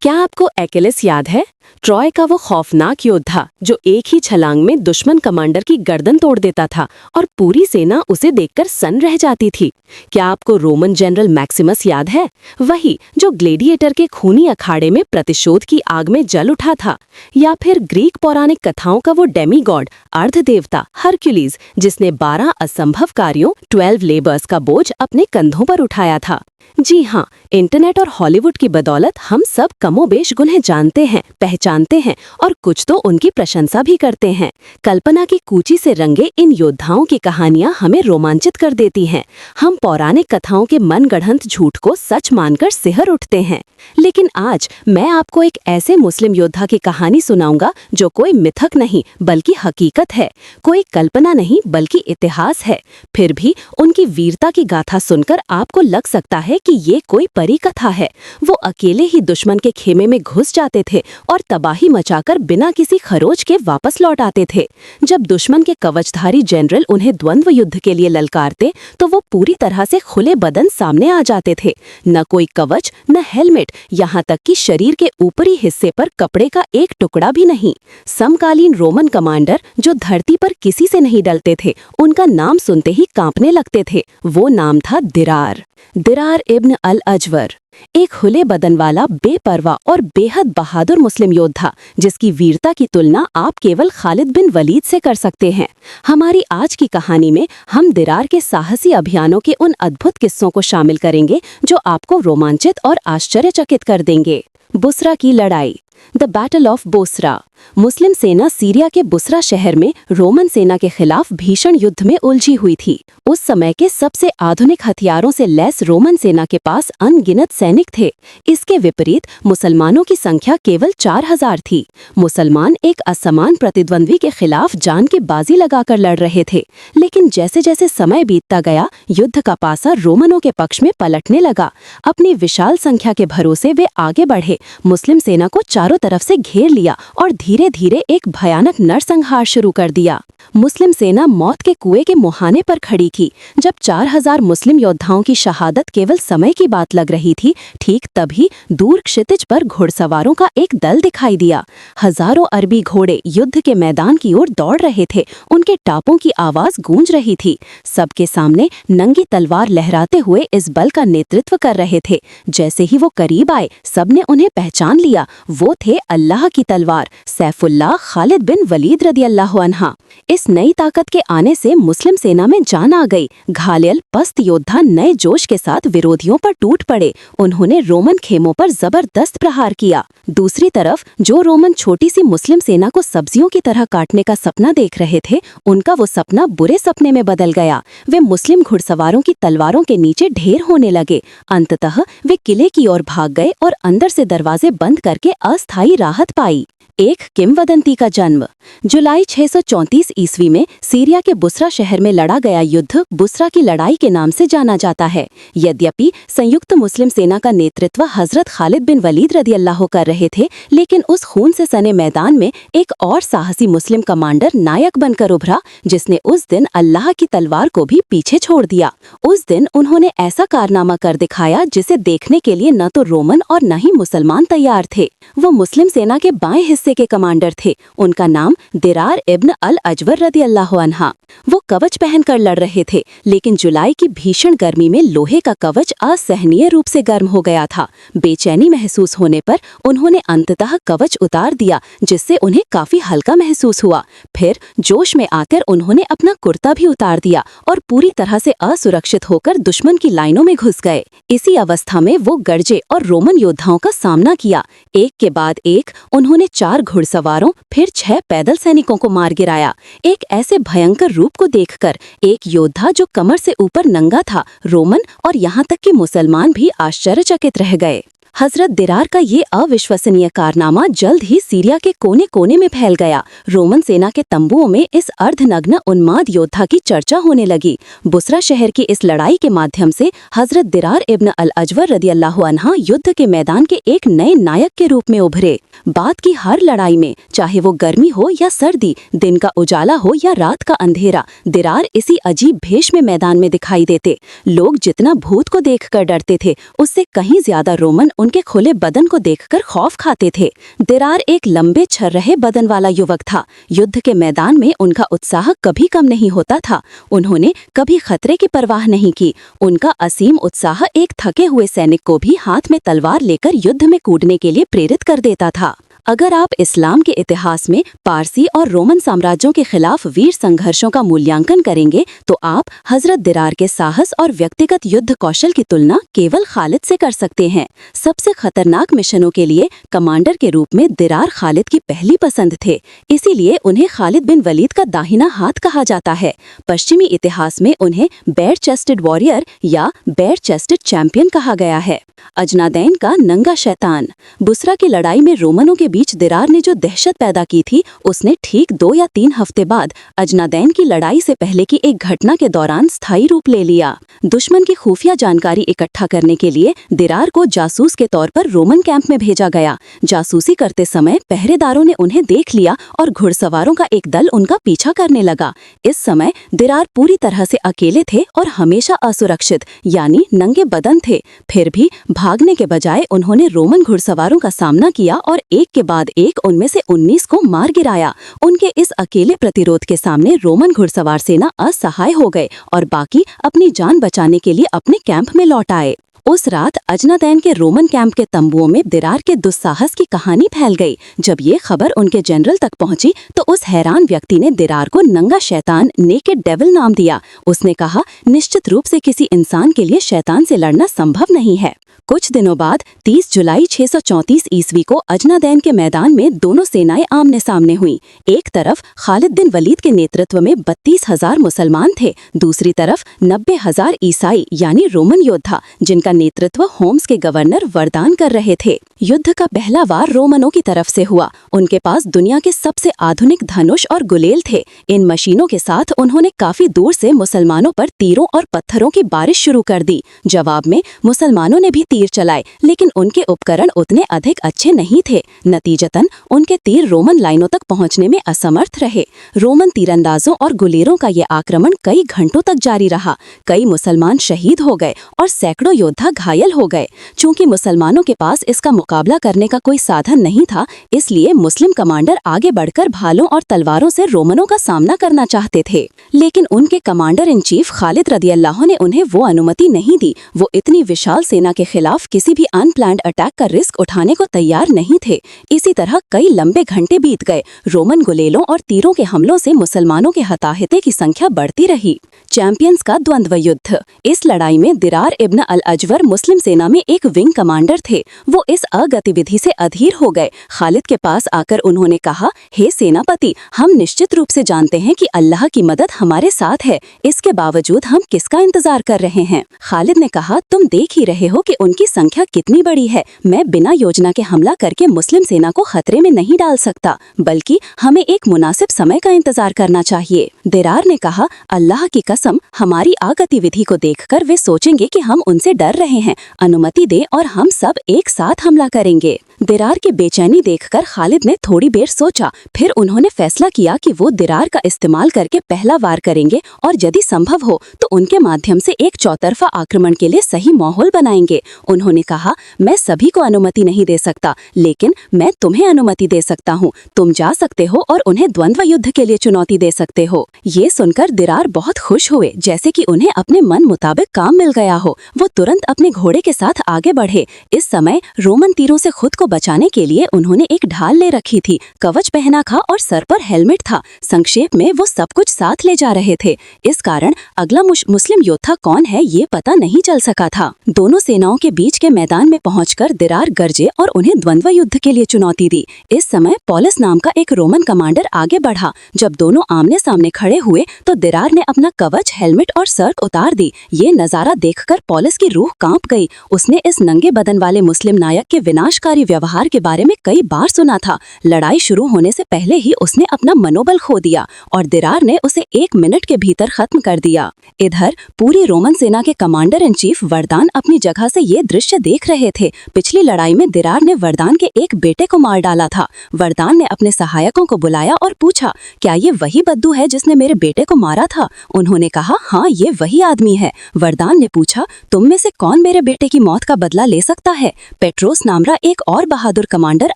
क्या आपको एकिलिस याद है? ट्रॉय का वो खौफनाक योद्धा जो एक ही छलांग में दुश्मन कमांडर की गर्दन तोड़ देता था और पूरी सेना उसे देखकर सन्न रह जाती थी। क्या आपको रोमन जनरल मैक्सिमस याद है? वही जो ग्लेडिएटर के खूनी अखाड़े में प्रतिशोध की आग में जल उठा था। या फिर ग्रीक पौराणिक कथाओं का वो डेमी गॉड अर्ध देवता हरक्यूलिस जिसने 12 असंभव कार्यों 12 लेबर्स का बोझ अपने कंधों पर उठाया था। जी हाँ, इंटरनेट और हॉलीवुड की बदौलत हम सब कमोबेश उन्हें जानते हैं, पहचानते हैं और कुछ तो उनकी प्रशंसा भी करते हैं। कल्पना की कूची से रंगे इन योद्धाओं की कहानियां हमें रोमांचित कर देती हैं। हम पौराणिक कथाओं के मनगढ़ंत झूठ को सच मानकर सिहर उठते हैं। लेकिन आज मैं आपको एक ऐसे मुस्लिम योद्धा की कहानी सुनाऊंगा जो कोई मिथक नहीं बल्कि हकीकत है, कोई कल्पना नहीं बल्कि इतिहास है। फिर भी उनकी वीरता की गाथा सुनकर आपको लग सकता है कि ये कोई परी कथा है। वो अकेले ही दुश्मन के खेमे में घुस जाते थे और तबाही मचाकर बिना किसी खरोच के वापस लौट आते थे। जब दुश्मन के कवचधारी जनरल उन्हें द्वंद्व युद्ध के लिए ललकारते तो वो पूरी तरह से खुले बदन सामने आ जाते थे। न कोई कवच, न हेलमेट, यहाँ तक कि शरीर के ऊपरी हिस्से पर कपड़े का एक टुकड़ा भी नहीं। समकालीन रोमन कमांडर जो धरती पर किसी से नहीं डलते थे, उनका नाम सुनते ही कांपने लगते थे। वो नाम था दिरार इब्न अल अजवर, एक खुले बदन वाला बेपरवाह और बेहद बहादुर मुस्लिम योद्धा जिसकी वीरता की तुलना आप केवल खालिद बिन वलीद से कर सकते हैं। हमारी आज की कहानी में हम दिरार के साहसी अभियानों के उन अद्भुत किस्सों को शामिल करेंगे जो आपको रोमांचित और आश्चर्यचकित कर देंगे। बुसरा की लड़ाई, द बैटल ऑफ बोसरा। मुस्लिम सेना सीरिया के बुसरा शहर में रोमन सेना के खिलाफ भीषण युद्ध में उलझी हुई थी। उस समय के सबसे आधुनिक हथियारों से लैस रोमन सेना के पास अनगिनत सैनिक थे। इसके विपरीत मुसलमानों की संख्या केवल 4000 थी। मुसलमान एक असमान प्रतिद्वंद्वी के खिलाफ जान की बाजी लगाकर लड़ रहे थे। लेकिन जैसे जैसे समय बीतता गया, युद्ध का पासा रोमनों के पक्ष में पलटने लगा। अपनी विशाल संख्या के भरोसे वे आगे बढ़े, मुस्लिम सेना को चारों तरफ से घेर लिया और धीरे धीरे एक भयानक नरसंहार शुरू कर दिया। मुस्लिम सेना मौत के कुएं के मुहाने पर खड़ी थी। जब 4000 मुस्लिम योद्धाओं की शहादत केवल समय की बात लग रही थी, ठीक तभी दूर क्षितिज पर घुड़सवारों का एक दल दिखाई दिया। हजारों अरबी घोड़े युद्ध के मैदान की ओर दौड़ रहे थे। उनके टापों की आवाज गूंज रही थी। सबके सामने नंगी तलवार लहराते हुए इस बल का नेतृत्व कर रहे थे। जैसे ही वो करीब आए, सबने उन्हें पहचान लिया। वो थे अल्लाह की तलवार सैफुल्लाह खालिद बिन वलीद रदियल्लाहु अन्हा। इस नई ताकत के आने से मुस्लिम सेना में जान आ गई। घायल पस्त योद्धा नए जोश के साथ विरोधियों पर टूट पड़े। उन्होंने रोमन खेमों पर जबरदस्त प्रहार किया। दूसरी तरफ जो रोमन छोटी सी मुस्लिम सेना को सब्जियों की तरह काटने का सपना देख रहे थे, उनका वो सपना बुरे सपने में बदल गया। वे मुस्लिम घुड़सवारों की तलवारों के नीचे ढेर होने लगे। अंततः वे किले की ओर भाग गए और अंदर से दरवाजे बंद करके अस्थायी राहत पाई। एक किंवदंती का जन्म। जुलाई 634 ईस्वी में सीरिया के बुसरा शहर में लड़ा गया युद्ध बुसरा की लड़ाई के नाम से जाना जाता है। यद्यपि संयुक्त मुस्लिम सेना का नेतृत्व हजरत खालिद बिन वलीद रदियल्लाहु कर रहे थे, लेकिन उस खून से सने मैदान में एक और साहसी मुस्लिम कमांडर नायक बनकर उभरा, जिसने उस दिन अल्लाह की तलवार को भी पीछे छोड़ दिया। उस दिन उन्होंने ऐसा कारनामा कर दिखाया जिसे देखने के लिए न तो रोमन और न ही मुसलमान तैयार थे। वो मुस्लिम सेना के बाएं हिस्से के कमांडर थे। उनका नाम दिरार इब्न अल अजवर रदियल्लाहु अन्हा। वो कवच पहनकर लड़ रहे थे, लेकिन जुलाई की भीषण गर्मी में लोहे का कवच असहनीय रूप से गर्म हो गया था। बेचैनी महसूस होने पर उन्होंने अंततः कवच उतार दिया, जिससे उन्हें काफी हल्का महसूस हुआ। फिर जोश में आकर उन्होंने अपना कुर्ता भी उतार दिया और पूरी तरह से असुरक्षित होकर दुश्मन की लाइनों में घुस गए। इसी अवस्था में वो गरजे और रोमन योद्धाओं का सामना किया। एक के बाद एक उन्होंने 4 घुड़सवारों फिर 6 पैदल सैनिकों को मार गिराया। एक ऐसे भयंकर रूप को देखकर एक योद्धा जो कमर से ऊपर नंगा था, रोमन और यहाँ तक कि मुसलमान भी आश्चर्यचकित रह गए। हजरत दिरार का ये अविश्वसनीय कारनामा जल्द ही सीरिया के कोने कोने में फैल गया। रोमन सेना के तंबुओं में इस अर्धनग्न उन्माद योद्धा की चर्चा होने लगी। बुसरा शहर की इस लड़ाई के माध्यम से हजरत दिरार इब्न अल अजवर रदियल्लाहु अन्हा युद्ध के मैदान के एक नए नायक के रूप में उभरे। बाद की हर लड़ाई में, चाहे वो गर्मी हो या सर्दी, दिन का उजाला हो या रात का अंधेरा, दिरार इसी अजीब भेष में मैदान में दिखाई देते। लोग जितना भूत को देखकर डरते थे, उससे कहीं ज्यादा रोमन उनके खुले बदन को देखकर खौफ खाते थे। दिरार एक लंबे छर्रहे बदन वाला युवक था। युद्ध के मैदान में उनका उत्साह कभी कम नहीं होता था। उन्होंने कभी खतरे की परवाह नहीं की। उनका असीम उत्साह एक थके हुए सैनिक को भी हाथ में तलवार लेकर युद्ध में कूदने के लिए प्रेरित कर देता था। अगर आप इस्लाम के इतिहास में पारसी और रोमन साम्राज्यों के खिलाफ वीर संघर्षों का मूल्यांकन करेंगे तो आप हजरत दिरार के साहस और व्यक्तिगत युद्ध कौशल की तुलना केवल खालिद से कर सकते हैं। सबसे खतरनाक मिशनों के लिए कमांडर के रूप में दिरार खालिद की पहली पसंद थे। इसीलिए उन्हें खालिद बिन वलीद का दाहिना हाथ कहा जाता है। पश्चिमी इतिहास में उन्हें बेर चेस्टेड वॉरियर या बेर चेस्टेड चैंपियन कहा गया है। अजनादैन का नंगा शैतान। बुसरा की लड़ाई में रोमनों के बीच दिरार ने जो दहशत पैदा की थी, उसने ठीक 2 या 3 हफ्ते बाद अजनादैन की लड़ाई से पहले की एक घटना के दौरान स्थायी रूप ले लिया। दुश्मन की खुफिया जानकारी इकट्ठा करने के लिए दिरार को जासूस के तौर पर रोमन कैंप में भेजा गया। जासूसी करते समय पहरेदारों ने उन्हें देख लिया और घुड़सवारों का एक दल उनका पीछा करने लगा। इस समय दिरार पूरी तरह से अकेले थे और हमेशा असुरक्षित यानी नंगे बदन थे। फिर भी भागने के बजाय उन्होंने रोमन घुड़सवारों का सामना किया और एक के बाद एक उनमें से 19 को मार गिराया। उनके इस अकेले प्रतिरोध के सामने रोमन घुड़सवार सेना असहाय हो गए और बाकी अपनी जान बचाने के लिए अपने कैंप में लौट आए। उस रात अजनादैन के रोमन कैंप के तंबुओं में दिरार के दुस्साहस की कहानी फैल गई। जब ये खबर उनके जनरल तक पहुंची तो उस हैरान व्यक्ति ने दिरार को नंगा शैतान नेकेड डेविल नाम दिया। उसने कहा, निश्चित रूप से किसी इंसान के लिए शैतान से लड़ना संभव नहीं है। कुछ दिनों बाद 30 जुलाई 634 ईस्वी को अजनादैन के मैदान में दोनों सेनाएं आमने सामने हुईं। एक तरफ खालिद बिन वलीद के नेतृत्व में 32,000 मुसलमान थे, दूसरी तरफ 90,000 ईसाई यानी रोमन योद्धा जिनका नेतृत्व होम्स के गवर्नर वरदान कर रहे थे। युद्ध का पहला वार रोमनों की तरफ से हुआ। उनके पास दुनिया के सबसे आधुनिक धनुष और गुलेल थे। इन मशीनों के साथ उन्होंने काफी दूर से मुसलमानों पर तीरों और पत्थरों की बारिश शुरू कर दी। जवाब में मुसलमानों ने भी तीर चलाए, लेकिन उनके उपकरण उतने अधिक अच्छे नहीं थे। नतीजतन उनके तीर रोमन लाइनों तक पहुंचने में असमर्थ रहे। रोमन तीरंदाजों और गुलेरों का ये आक्रमण कई घंटों तक जारी रहा। कई मुसलमान शहीद हो गए और सैकड़ों योद्धा घायल हो गए। चूंकि मुसलमानों के पास इसका मुकाबला करने का कोई साधन नहीं था, इसलिए मुस्लिम कमांडर आगे बढ़कर भालों और तलवारों से रोमनों का सामना करना चाहते थे। लेकिन उनके कमांडर इन चीफ खालिद रदियल्लाहु ने उन्हें वो अनुमति नहीं दी। वो इतनी विशाल सेना के खिलाफ किसी भी अनप्लान्ड अटैक का रिस्क उठाने को तैयार नहीं थे। इसी तरह कई लंबे घंटे बीत गए। रोमन गुलेलों और तीरों के हमलों से मुसलमानों के हताहते की संख्या बढ़ती रही। चैंपियंस का द्वंद्व युद्ध। इस लड़ाई में दिरार इब्न अल अजवर मुस्लिम सेना में एक विंग कमांडर थे। वो इस अगतिविधि से अधीर हो गए। खालिद के पास आकर उन्होंने कहा, हे सेनापति, हम निश्चित रूप से जानते हैं कि अल्लाह की मदद हमारे साथ है। इसके बावजूद हम किसका इंतजार कर रहे हैं? खालिद ने कहा, तुम देख ही रहे हो कि उनकी संख्या कितनी बड़ी है। मैं बिना योजना के हमला करके मुस्लिम सेना को खतरे में नहीं डाल सकता, बल्कि हमें एक मुनासिब समय का इंतजार करना चाहिए। दिरार ने कहा, अल्लाह की कसम, हमारी गतिविधि को देखकर वे सोचेंगे कि हम उनसे डर रहे हैं। अनुमति दे और हम सब एक साथ हमला करेंगे। दिरार की बेचैनी देखकर खालिद ने थोड़ी देर सोचा। फिर उन्होंने फैसला किया कि वो दिरार का इस्तेमाल करके पहला वार करेंगे और यदि संभव हो तो उनके माध्यम से एक चौतरफा आक्रमण के लिए सही माहौल बनाएंगे। उन्होंने कहा, मैं सभी को अनुमति नहीं दे सकता, लेकिन मैं तुम्हें अनुमति दे सकता हूँ। तुम जा सकते हो और उन्हें द्वंद्व युद्ध के लिए चुनौती दे सकते हो। ये सुनकर दिरार बहुत खुश हुए, जैसे कि उन्हें अपने मन मुताबिक काम मिल गया हो। वो तुरंत अपने घोड़े के साथ आगे बढ़े। इस समय रोमन तीरों से खुद को बचाने के लिए उन्होंने एक ढाल ले रखी थी, कवच पहना था और सर पर हेलमेट था। संक्षेप में वो सब कुछ साथ ले जा रहे थे। इस कारण अगला मुस्लिम योद्धा कौन है ये पता नहीं चल सका था। दोनों सेनाओं के बीच के मैदान में पहुंचकर दिरार गरजे और उन्हें द्वंद्व युद्ध के लिए चुनौती दी। इस समय पॉलस नाम का एक रोमन कमांडर आगे बढ़ा। जब दोनों आमने सामने खड़े हुए तो दिरार ने अपना कवच, हेलमेट और सर्क उतार दी। ये नजारा देखकर पॉलस की रूह कांप गई। उसने इस नंगे बदन वाले मुस्लिम नायक के विनाशकारी व्यवहार के बारे में कई बार सुना था। लड़ाई शुरू होने से पहले ही उसने अपना मनोबल खो दिया और दिरार ने उसे 1 मिनट के भीतर खत्म कर दिया। इधर पूरी रोमन सेना के कमांडर इन चीफ वर्दान अपनी जगह से ये दृश्य देख रहे थे। पिछली लड़ाई में दिरार ने वर्दान के एक बेटे को मार डाला था। वर्दान ने अपने सहायकों को बुलाया और पूछा, क्या ये वही बद्दू है जिसने मेरे बेटे को मारा था? उन्होंने कहा, हाँ, ये वही आदमी है। वर्दान ने पूछा, तुम में से कौन मेरे बेटे की मौत का बदला ले सकता है? पेट्रोस नामरा एक और बहादुर कमांडर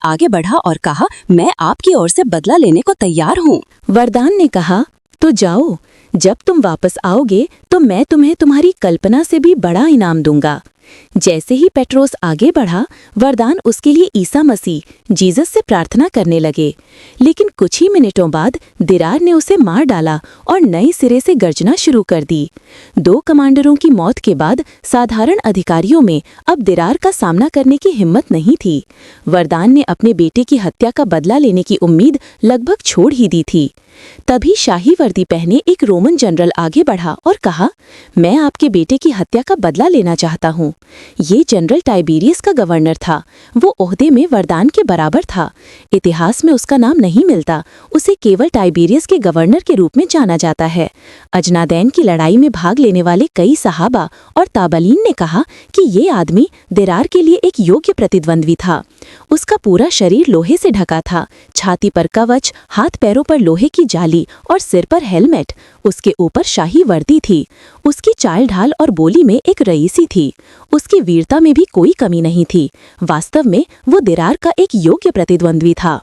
आगे बढ़ा और कहा, मैं आपकी ओर से बदला लेने को तैयार हूँ। वरदान ने कहा, तो जाओ, जब तुम वापस आओगे तो मैं तुम्हें तुम्हारी कल्पना से भी बड़ा इनाम दूंगा। जैसे ही पेट्रोस आगे बढ़ा, वरदान उसके लिए ईसा मसीह जीसस से प्रार्थना करने लगे। लेकिन कुछ ही मिनटों बाद दिरार ने उसे मार डाला और नए सिरे से गर्जना शुरू कर दी। 2 कमांडरों की मौत के बाद साधारण अधिकारियों में अब दिरार का सामना करने की हिम्मत नहीं थी। वरदान ने अपने बेटे की हत्या का बदला लेने की उम्मीद लगभग छोड़ ही दी थी। तभी शाही वर्दी पहने एक रोमन जनरल आगे बढ़ा और कहा, मैं आपके बेटे की हत्या का बदला लेना चाहता हूँ। ये जनरल टाइबेरियस का गवर्नर था। वो ओहदे में वरदान के बराबर था। इतिहास में उसका नाम नहीं मिलता, उसे केवल टाइबेरियस के गवर्नर के रूप में जाना जाता है। अजनादैन की लड़ाई में भाग लेने वाले कई सहाबा और ताबलीन ने कहा कि ये आदमी दिरार के लिए एक योग्य प्रतिद्वंद्वी था। उसका पूरा शरीर लोहे से ढका था, छाती पर कवच, हाथ पैरों पर लोहे की जाली और सिर पर हेलमेट। उसके ऊपर शाही वर्दी थी। उसकी चाल ढाल और बोली में एक रईसी थी। उसकी वीरता में भी कोई कमी नहीं थी। वास्तव में वो दिरार का एक योग्य प्रतिद्वंद्वी था।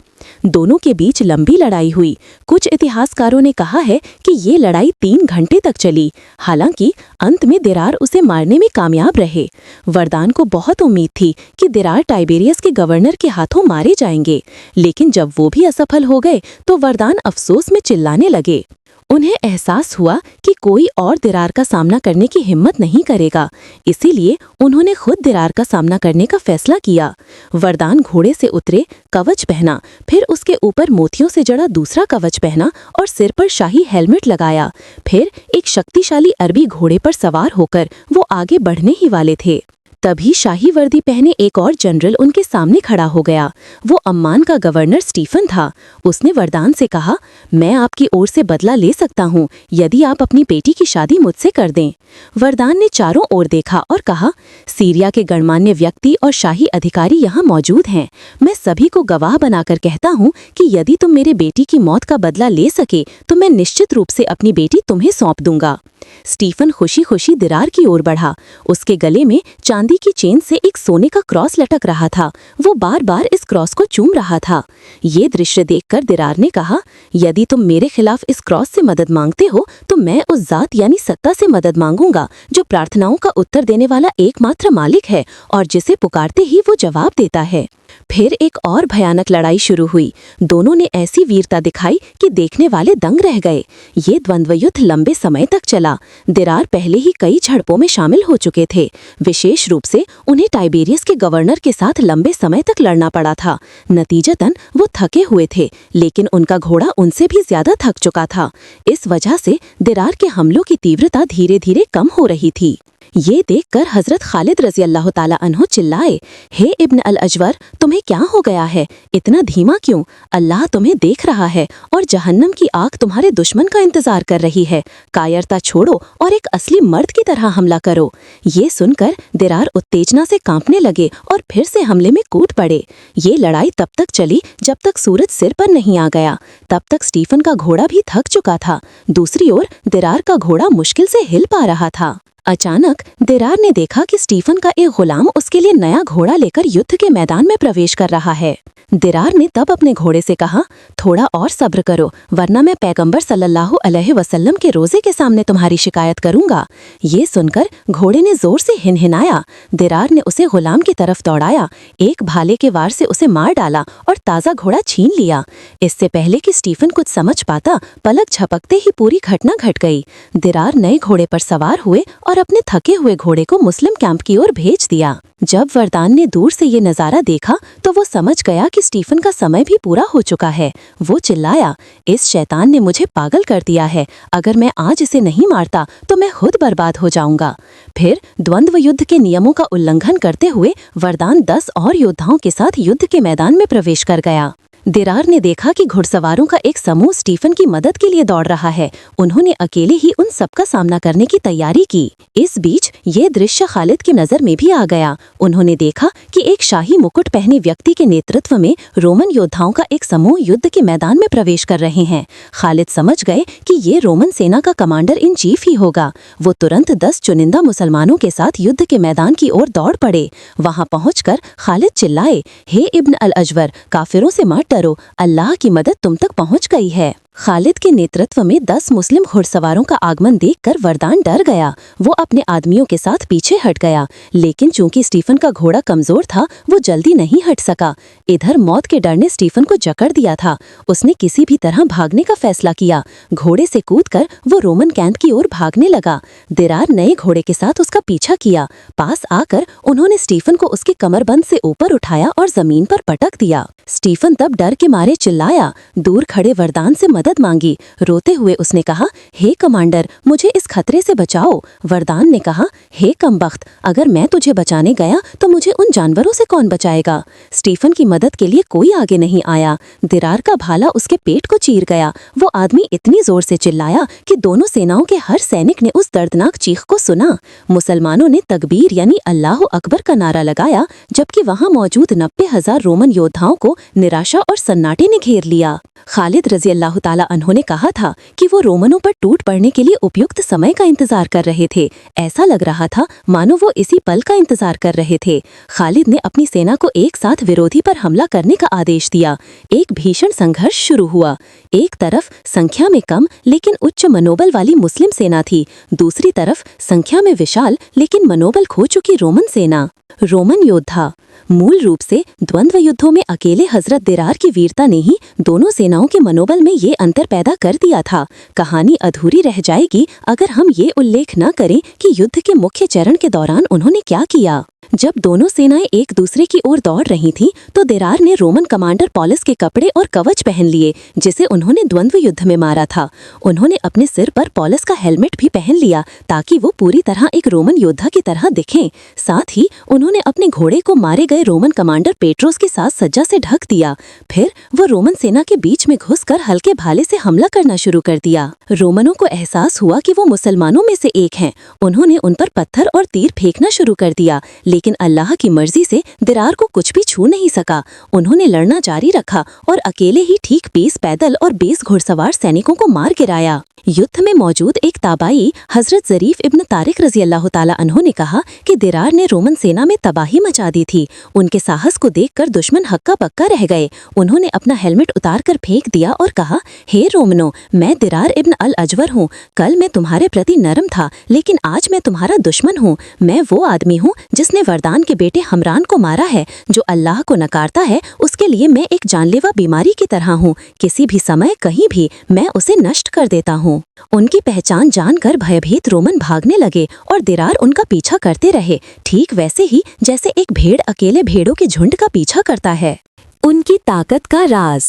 दोनों के बीच लंबी लड़ाई हुई। कुछ इतिहासकारों ने कहा है कि ये लड़ाई 3 घंटे तक चली। हालांकि अंत में दिरार उसे मारने में कामयाब रहे। वरदान को बहुत उम्मीद थी कि दिरार टाइबेरियस के गवर्नर के हाथों मारे जाएंगे, लेकिन जब वो भी असफल हो गए तो वरदान अफसोस में चिल्लाने लगे। उन्हें एहसास हुआ कि कोई और दिरार का सामना करने की हिम्मत नहीं करेगा, इसीलिए उन्होंने खुद दिरार का सामना करने का फैसला किया। वरदान घोड़े से उतरे, कवच पहना, फिर उसके ऊपर मोतियों से जड़ा दूसरा कवच पहना और सिर पर शाही हेलमेट लगाया। फिर एक शक्तिशाली अरबी घोड़े पर सवार होकर वो आगे बढ़ने ही वाले थे। तभी शाही वर्दी पहने एक और जनरल उनके सामने खड़ा हो गया। वो अम्मान का गवर्नर स्टीफन था। उसने वरदान से कहा, मैं आपकी ओर से बदला ले सकता हूँ यदि आप अपनी बेटी की शादी मुझसे कर दें। वरदान ने चारों ओर देखा और कहा, सीरिया के गणमान्य व्यक्ति और शाही अधिकारी यहाँ मौजूद हैं। मैं सभी को गवाह बनाकर कहता हूँ कि यदि तुम मेरे बेटी की मौत का बदला ले सके तो मैं निश्चित रूप से अपनी बेटी तुम्हें सौंप दूंगा। स्टीफन खुशी खुशी दिरार की ओर बढ़ा। उसके गले में चांदी की चेन से एक सोने का क्रॉस लटक रहा था। वो बार बार इस क्रॉस को चूम रहा था। ये दृश्य देखकर दिरार ने कहा, यदि तुम मेरे खिलाफ इस क्रॉस से मदद मांगते हो तो मैं उस जात यानी सत्ता से मदद मांगूंगा जो प्रार्थनाओं का उत्तर देने वाला एकमात्र मालिक है और जिसे पुकारते ही वो जवाब देता है। फिर एक और भयानक लड़ाई शुरू हुई। दोनों ने ऐसी वीरता दिखाई कि देखने वाले दंग रह गए। ये द्वंद्व युद्ध लंबे समय तक चला। दिरार पहले ही कई झड़पों में शामिल हो चुके थे। विशेष रूप से उन्हें टाइबेरियस के गवर्नर के साथ लंबे समय तक लड़ना पड़ा था। नतीजतन वो थके हुए थे, लेकिन उनका घोड़ा उनसे भी ज्यादा थक चुका था। इस वजह से दिरार के हमलों की तीव्रता धीरे धीरे कम हो रही थी। ये देखकर हजरत खालिद रजी अल्लाह ताला अन्हु चिल्लाए, हे इब्न अल अजवर, तुम्हें क्या हो गया है? इतना धीमा क्यों? अल्लाह तुम्हें देख रहा है और जहन्नम की आग तुम्हारे दुश्मन का इंतजार कर रही है। कायरता छोड़ो और एक असली मर्द की तरह हमला करो। ये सुनकर दिरार उत्तेजना से कांपने लगे और फिर से हमले में कूद पड़े। ये लड़ाई तब तक चली जब तक सूरज सिर पर नहीं आ गया। तब तक स्टीफन का घोड़ा भी थक चुका था। दूसरी ओर दिरार का घोड़ा मुश्किल से हिल पा रहा था। अचानक दिरार ने देखा कि स्टीफन का एक गुलाम उसके लिए नया घोड़ा लेकर युद्ध के मैदान में प्रवेश कर रहा है। दिरार ने तब अपने घोड़े से कहा, थोड़ा और सब्र करो, वरना मैं पैगंबर सल्लल्लाहु अलैहि वसल्लम के रोजे के सामने तुम्हारी शिकायत करूंगा। ये सुनकर घोड़े ने जोर से हिनहिनाया। दिरार ने उसे गुलाम की तरफ दौड़ाया, एक भाले के वार से उसे मार डाला और ताज़ा घोड़ा छीन लिया। इससे पहले कि स्टीफन कुछ समझ पाता, पलक झपकते ही पूरी घटना घट गई। दिरार नए घोड़े पर सवार हुए और अपने थके हुए घोड़े को मुस्लिम कैंप की ओर भेज दिया। जब वरदान ने दूर से ये नजारा देखा तो वो समझ गया कि कि स्टीफन का समय भी पूरा हो चुका है। वो चिल्लाया, इस शैतान ने मुझे पागल कर दिया है। अगर मैं आज इसे नहीं मारता तो मैं खुद बर्बाद हो जाऊंगा। फिर द्वंद्व युद्ध के नियमों का उल्लंघन करते हुए वरदान 10 और योद्धाओं के साथ युद्ध के मैदान में प्रवेश कर गया। दिरार ने देखा कि घुड़सवारों का एक समूह स्टीफन की मदद के लिए दौड़ रहा है। उन्होंने अकेले ही उन सबका सामना करने की तैयारी की। इस बीच ये दृश्य खालिद की नजर में भी आ गया। उन्होंने देखा कि एक शाही मुकुट पहने व्यक्ति के नेतृत्व में रोमन योद्धाओं का एक समूह युद्ध के मैदान में प्रवेश कर रहे हैं। खालिद समझ गए कि ये रोमन सेना का कमांडर इन चीफ ही होगा। वो तुरंत 10 चुनिंदा मुसलमानों के साथ युद्ध के मैदान की ओर दौड़ पड़े। वहां पहुंचकर खालिद चिल्लाए, हे इब्न अल अजवर, काफिरों से मत डरो, अल्लाह की मदद तुम तक पहुंच गई है। खालिद के नेतृत्व में 10 मुस्लिम घुड़सवारों का आगमन देखकर वरदान डर गया। वो अपने आदमियों के साथ पीछे हट गया, लेकिन चूंकि स्टीफन का घोड़ा कमजोर था वो जल्दी नहीं हट सका। इधर मौत के डर ने स्टीफन को जकड़ दिया था। उसने किसी भी तरह भागने का फैसला किया। घोड़े से कूदकर वो रोमन कैंप की ओर भागने लगा। दिरार नए घोड़े के साथ उसका पीछा किया। पास आकर उन्होंने स्टीफन को उसके कमरबंद से ऊपर उठाया और जमीन पर पटक दिया। स्टीफन तब डर के मारे चिल्लाया, दूर खड़े वरदान से मदद मांगी। रोते हुए उसने कहा, हे कमांडर, मुझे इस खतरे से बचाओ। वरदान ने कहा, हे कमबख्त, अगर मैं तुझे बचाने गया तो मुझे उन जानवरों से कौन बचाएगा। स्टीफन की मदद के लिए कोई आगे नहीं आया। दिरार का भाला उसके पेट को चीर गया। वो आदमी इतनी जोर से चिल्लाया कि दोनों सेनाओं के हर सैनिक ने उस दर्दनाक चीख को सुना। मुसलमानों ने तकबीर यानी अल्लाह अकबर का नारा लगाया, जबकि वहां मौजूद 90,000 रोमन योद्धाओं को निराशा और सन्नाटे ने घेर लिया। खालिद रजी अल्लाह ताला अन्हों ने कहा था कि वो रोमनों पर टूट पड़ने के लिए उपयुक्त समय का इंतजार कर रहे थे। ऐसा लग रहा था मानो वो इसी पल का इंतजार कर रहे थे। खालिद ने अपनी सेना को एक साथ विरोधी पर हमला करने का आदेश दिया। एक भीषण संघर्ष शुरू हुआ। एक तरफ संख्या में कम लेकिन उच्च मनोबल वाली मुस्लिम सेना थी, दूसरी तरफ संख्या में विशाल लेकिन मनोबल खो चुकी रोमन सेना। रोमन योद्धा मूल रूप से द्वंद्व युद्धों में अकेले हजरत दिरार की वीरता ने ही दोनों सेनाओं के मनोबल में ये अंतर पैदा कर दिया था। कहानी अधूरी रह जाएगी अगर हम ये उल्लेख न करें कि युद्ध के मुख्य चरण के दौरान उन्होंने क्या किया। जब दोनों सेनाएं एक दूसरे की ओर दौड़ रही थीं, तो दिरार ने रोमन कमांडर पॉलस के कपड़े और कवच पहन लिए, जिसे उन्होंने द्वंद्व युद्ध में मारा था। उन्होंने अपने सिर पर पॉलस का हेलमेट भी पहन लिया ताकि वो पूरी तरह एक रोमन योद्धा की तरह दिखें। साथ ही उन्होंने अपने घोड़े को मारे गए रोमन कमांडर पेट्रोस के साथ सज्जा से ढक दिया। फिर वो रोमन सेना के बीच में घुसकर हल्के भाले से हमला करना शुरू कर दिया। रोमनों को एहसास हुआ कि वो मुसलमानों में से एक हैं। उन्होंने उन पर पत्थर और तीर फेंकना शुरू कर दिया, लेकिन अल्लाह की मर्जी से दिरार को कुछ भी छू नहीं सका। उन्होंने लड़ना जारी रखा और अकेले ही ठीक 20 पैदल और 20 घुड़सवार सैनिकों को मार गिराया। युद्ध में मौजूद एक ताबाई हजरत जरीफ इब्न तारिक रजी अल्लाह ताला अन्हों ने कहा कि दिरार ने रोमन सेना में तबाही मचा दी थी। उनके साहस को देखकर दुश्मन हक्का बक्का रह गए। उन्होंने अपना हेलमेट उतार कर फेंक दिया और कहा, हे रोमनो, मैं दिरार इब्न अल अजवर हूँ। कल मैं तुम्हारे प्रति नरम था, लेकिन आज मैं तुम्हारा दुश्मन हूँ। मैं वो आदमी हूँ जिसने वरदान के बेटे हमरान को मारा है। जो अल्लाह को नकारता है उसके लिए मैं एक जानलेवा बीमारी की तरह हूँ। किसी भी समय कहीं भी मैं उसे नष्ट कर देता हूँ। उनकी पहचान जानकर भयभीत रोमन भागने लगे और दिरार उनका पीछा करते रहे, ठीक वैसे ही जैसे एक भेड़ अकेले भेड़ों के झुंड का पीछा करता है। उनकी ताकत का राज।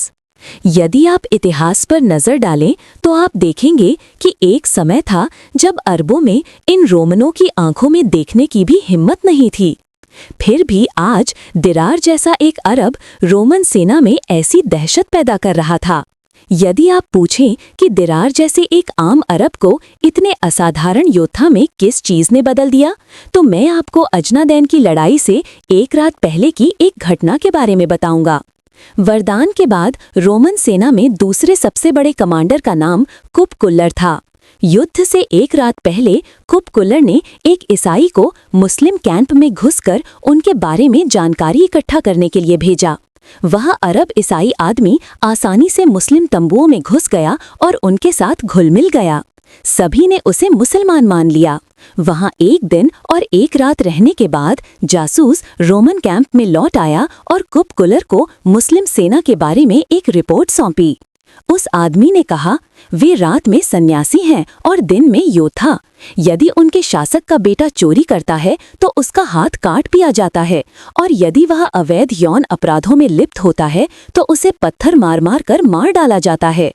यदि आप इतिहास पर नजर डालें तो आप देखेंगे कि एक समय था जब अरबों में इन रोमनों की आंखों में देखने की भी हिम्मत नहीं थी। फिर भी आज दिरार जैसा एक अरब रोमन सेना में ऐसी दहशत पैदा कर रहा था। यदि आप पूछें कि दिरार जैसे एक आम अरब को इतने असाधारण योद्धा में किस चीज ने बदल दिया, तो मैं आपको अजनादैन की लड़ाई से एक रात पहले की एक घटना के बारे में बताऊंगा। वरदान के बाद रोमन सेना में दूसरे सबसे बड़े कमांडर का नाम कुपकुल्लर था। युद्ध से एक रात पहले कुपकुल्लर ने एक ईसाई को मुस्लिम कैंप में घुसकर उनके बारे में जानकारी इकट्ठा करने के लिए भेजा। वह अरब ईसाई आदमी आसानी से मुस्लिम तंबुओं में घुस गया और उनके साथ घुल मिल गया। सभी ने उसे मुसलमान मान लिया। वहां एक दिन और एक रात रहने के बाद जासूस रोमन कैंप में लौट आया और कुपकुल्लर को मुस्लिम सेना के बारे में एक रिपोर्ट सौंपी। उस आदमी ने कहा, वे रात में सन्यासी हैं और दिन में योद्धा। यदि उनके शासक का बेटा चोरी करता है तो उसका हाथ काट दिया जाता है, और यदि वह अवैध यौन अपराधों में लिप्त होता है तो उसे पत्थर मार मार कर मार डाला जाता है।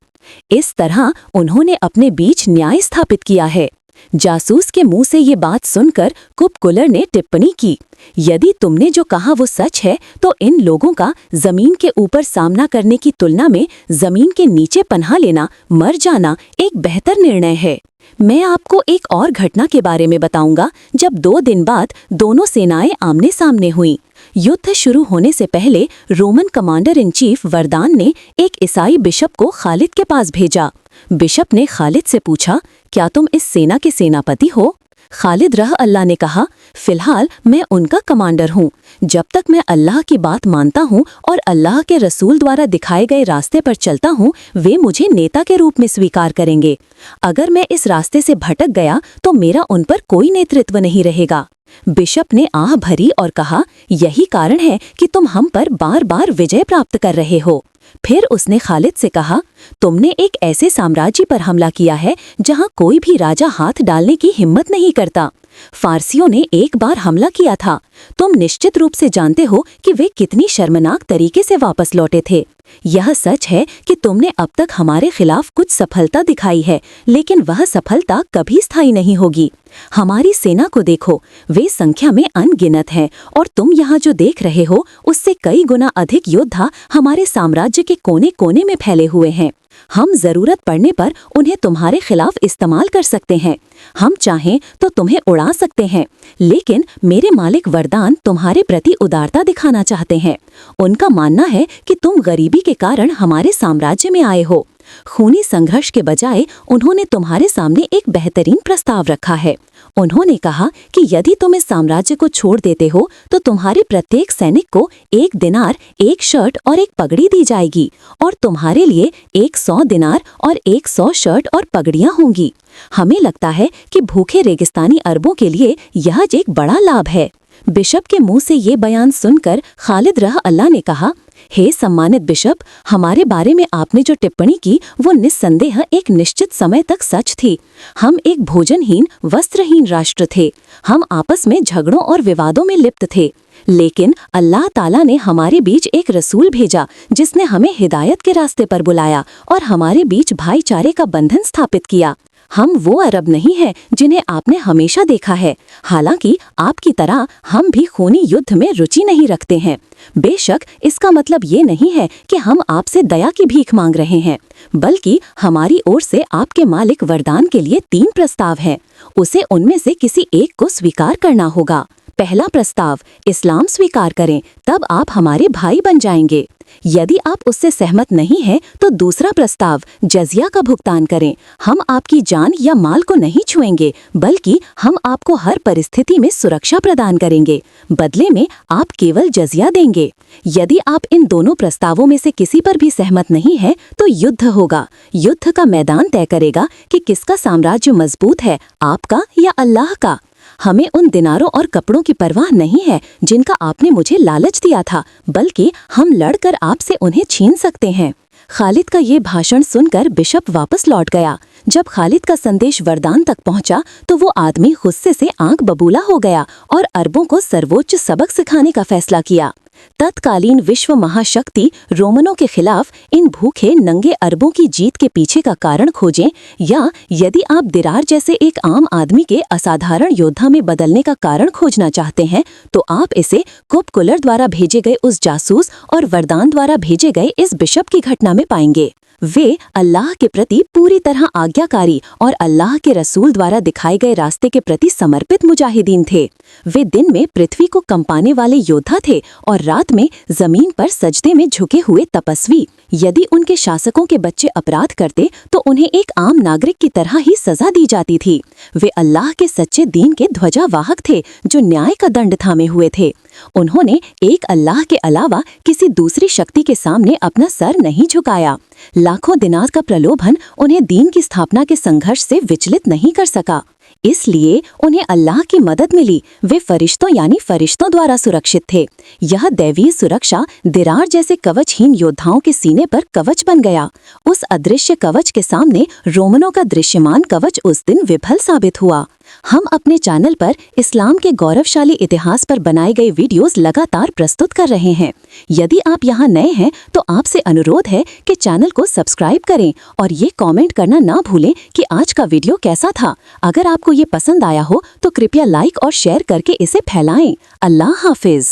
इस तरह उन्होंने अपने बीच न्याय स्थापित किया है। जासूस के मुंह से ये बात सुनकर कुपकुलर ने टिप्पणी की, यदि तुमने जो कहा वो सच है तो इन लोगों का जमीन के ऊपर सामना करने की तुलना में जमीन के नीचे पनाह लेना, मर जाना एक बेहतर निर्णय है। मैं आपको एक और घटना के बारे में बताऊंगा जब 2 दिन बाद दोनों सेनाएं आमने सामने हुईं। युद्ध शुरू होने से पहले रोमन कमांडर इन चीफ वरदान ने एक ईसाई बिशप को खालिद के पास भेजा। बिशप ने खालिद से पूछा, क्या तुम इस सेना के सेनापति हो? खालिद रह अल्लाह ने कहा, फिलहाल मैं उनका कमांडर हूँ। जब तक मैं अल्लाह की बात मानता हूँ और अल्लाह के रसूल द्वारा दिखाए गए रास्ते पर चलता हूँ, वे मुझे नेता के रूप में स्वीकार करेंगे। अगर मैं इस रास्ते से भटक गया तो मेरा उन पर कोई नेतृत्व नहीं रहेगा। बिशप ने आह भरी और कहा, यही कारण है कि तुम हम पर बार बार विजय प्राप्त कर रहे हो। फिर उसने खालिद से कहा, तुमने एक ऐसे साम्राज्य पर हमला किया है जहां कोई भी राजा हाथ डालने की हिम्मत नहीं करता। फारसियों ने एक बार हमला किया था। तुम निश्चित रूप से जानते हो कि वे कितनी शर्मनाक तरीके से वापस लौटे थे। यह सच है कि तुमने अब तक हमारे खिलाफ कुछ सफलता दिखाई है, लेकिन वह सफलता कभी स्थायी नहीं होगी। हमारी सेना को देखो, वे संख्या में अनगिनत हैं, और तुम यहाँ जो देख रहे हो उससे कई गुना अधिक योद्धा हमारे साम्राज्य के कोने कोने में फैले हुए हैं। हम जरूरत पड़ने पर उन्हें तुम्हारे खिलाफ इस्तेमाल कर सकते हैं। हम चाहें तो तुम्हें उड़ा सकते हैं, लेकिन मेरे मालिक वरदान तुम्हारे प्रति उदारता दिखाना चाहते हैं। उनका मानना है कि तुम गरीबी के कारण हमारे साम्राज्य में आए हो। खूनी संघर्ष के बजाय उन्होंने तुम्हारे सामने एक बेहतरीन प्रस्ताव रखा है। उन्होंने कहा कि यदि तुम इस साम्राज्य को छोड़ देते हो तो तुम्हारे प्रत्येक सैनिक को 1 दिनार, 1 शर्ट और 1 पगड़ी दी जाएगी, और तुम्हारे लिए 100 दिनार और 100 शर्ट और पगड़ियां होंगी। हमें लगता है कि भूखे रेगिस्तानी अरबों के लिए यह एक बड़ा लाभ है। बिशप के मुंह से ये बयान सुनकर खालिद रह अल्लाह ने कहा, हे सम्मानित बिशप, हमारे बारे में आपने जो टिप्पणी की वो निस्संदेह एक निश्चित समय तक सच थी। हम एक भोजनहीन, वस्त्रहीन राष्ट्र थे। हम आपस में झगड़ों और विवादों में लिप्त थे, लेकिन अल्लाह ताला ने हमारे बीच एक रसूल भेजा जिसने हमें हिदायत के रास्ते पर बुलाया और हमारे बीच भाईचारे का बंधन स्थापित किया। हम वो अरब नहीं हैं जिन्हें आपने हमेशा देखा है। हालांकि आपकी तरह हम भी खूनी युद्ध में रुचि नहीं रखते हैं। बेशक इसका मतलब ये नहीं है कि हम आपसे दया की भीख मांग रहे हैं, बल्कि हमारी ओर से आपके मालिक वरदान के लिए 3 प्रस्ताव हैं। उसे उनमें से किसी एक को स्वीकार करना होगा। पहला प्रस्ताव, इस्लाम स्वीकार करें, तब आप हमारे भाई बन जाएंगे। यदि आप उससे सहमत नहीं हैं तो दूसरा प्रस्ताव, जजिया का भुगतान करें। हम आपकी जान या माल को नहीं छुएंगे, बल्कि हम आपको हर परिस्थिति में सुरक्षा प्रदान करेंगे। बदले में आप केवल जजिया देंगे। यदि आप इन दोनों प्रस्तावों में से किसी पर भी सहमत नहीं है तो युद्ध होगा। युद्ध का मैदान तय करेगा कि किसका साम्राज्य मजबूत है, आपका या अल्लाह का। हमें उन दिनारों और कपड़ों की परवाह नहीं है जिनका आपने मुझे लालच दिया था, बल्कि हम लड़कर आपसे उन्हें छीन सकते हैं। खालिद का ये भाषण सुनकर बिशप वापस लौट गया। जब खालिद का संदेश वरदान तक पहुंचा तो वो आदमी गुस्से से आंख बबूला हो गया और अरबों को सर्वोच्च सबक सिखाने का फैसला किया। तत्कालीन विश्व महाशक्ति रोमनों के खिलाफ इन भूखे नंगे अरबों की जीत के पीछे का कारण खोजें, या यदि आप दिरार जैसे एक आम आदमी के असाधारण योद्धा में बदलने का कारण खोजना चाहते हैं तो आप इसे कुपकुलर द्वारा भेजे गए उस जासूस और वरदान द्वारा भेजे गए इस बिशप की घटना में पाएंगे। वे अल्लाह के प्रति पूरी तरह आज्ञाकारी और अल्लाह के रसूल द्वारा दिखाए गए रास्ते के प्रति समर्पित मुजाहिदीन थे। वे दिन में पृथ्वी को कंपाने वाले योद्धा थे और रात में जमीन पर सजदे में झुके हुए तपस्वी। यदि उनके शासकों के बच्चे अपराध करते तो उन्हें एक आम नागरिक की तरह ही सजा दी जाती थी। वे अल्लाह के सच्चे दीन के ध्वजावाहक थे जो न्याय का दंड थामे हुए थे। उन्होंने एक अल्लाह के अलावा किसी दूसरी शक्ति के सामने अपना सर नहीं झुकाया। लाखों दिनार का प्रलोभन उन्हें दीन की स्थापना के संघर्ष से विचलित नहीं कर सका। इसलिए उन्हें अल्लाह की मदद मिली। वे फरिश्तों यानी फरिश्तों द्वारा सुरक्षित थे। यह दैवीय सुरक्षा दिरार जैसे कवचहीन योद्धाओं के सीने पर कवच बन गया। उस अदृश्य कवच के सामने रोमनों का दृश्यमान कवच उस दिन विफल साबित हुआ। हम अपने चैनल पर इस्लाम के गौरवशाली इतिहास पर बनाए गए वीडियोस लगातार प्रस्तुत कर रहे हैं। यदि आप यहाँ नए हैं तो आपसे अनुरोध है कि चैनल को सब्सक्राइब करें और ये कमेंट करना ना भूलें कि आज का वीडियो कैसा था। अगर आपको ये पसंद आया हो तो कृपया लाइक और शेयर करके इसे फैलाएं। अल्लाह हाफिज।